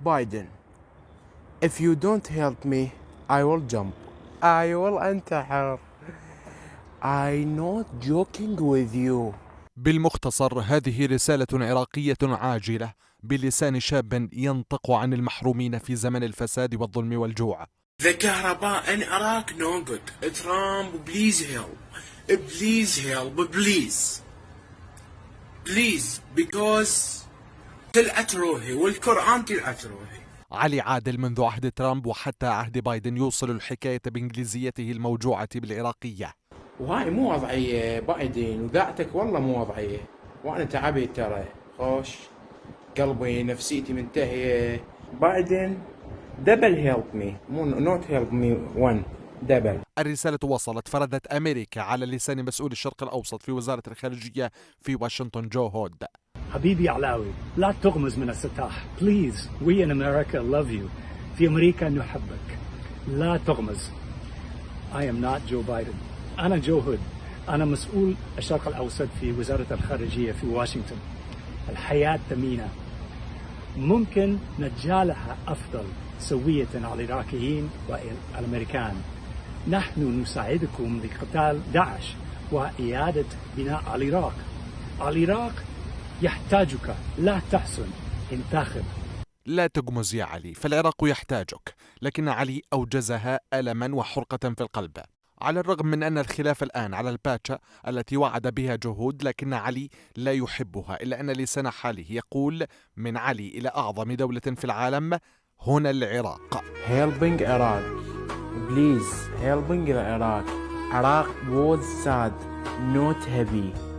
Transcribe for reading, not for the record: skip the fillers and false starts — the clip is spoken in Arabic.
Biden, if you don't help me, I will jump. I will انتحر. I'm not joking with you. بالمختصر، هذه رسالة عراقية عاجلة بلسان شاب ينطق عن المحرومين في زمن الفساد والظلم والجوع. The كهرباء in Iraq no good. Trump, please help. Please help, please. Please, because طلعت روحي والقرآن طلعت روحي. علي عادل منذ عهد ترامب وحتى عهد بايدن يوصل الحكاية بإنجليزيته الموجوعة بالعراقية. وهاي مو وضعية بايدن، وذاتك والله مو وضعية، وأنا تعبت ترى، خوش قلبي نفسيتي منتهية. بايدن دبل هيلب مي، مو نوت هيلب مي ون، دبل. الرسالة وصلت، فردت أمريكا على لسان مسؤول الشرق الأوسط في وزارة الخارجية في واشنطن جو هود. حبيبي علاوي، لا تغمز من السطح. بليز، we in America love you. في أمريكا نحبك. لا تغمز. I am not Joe Biden. أنا جو هود. أنا مسؤول الشرق الأوسط في وزارة الخارجية في واشنطن. الحياة ثمينة، ممكن نجعلها أفضل سوية على العراقيين والأمريكان. نحن نساعدكم لقتال داعش وإعادة بناء العراق. العراق يحتاجك، لا تحزن، انتخب. لا تقمز يا علي، فالعراق يحتاجك. لكن علي أوجزها ألما وحرقة في القلب. على الرغم من أن الخلاف الآن على الباتشا التي وعد بها جهود، لكن علي لا يحبها، إلا أن لسان حاله يقول من علي إلى أعظم دولة في العالم هنا العراق. Helping Iraq, please helping Iraq. Iraq was sad, not happy.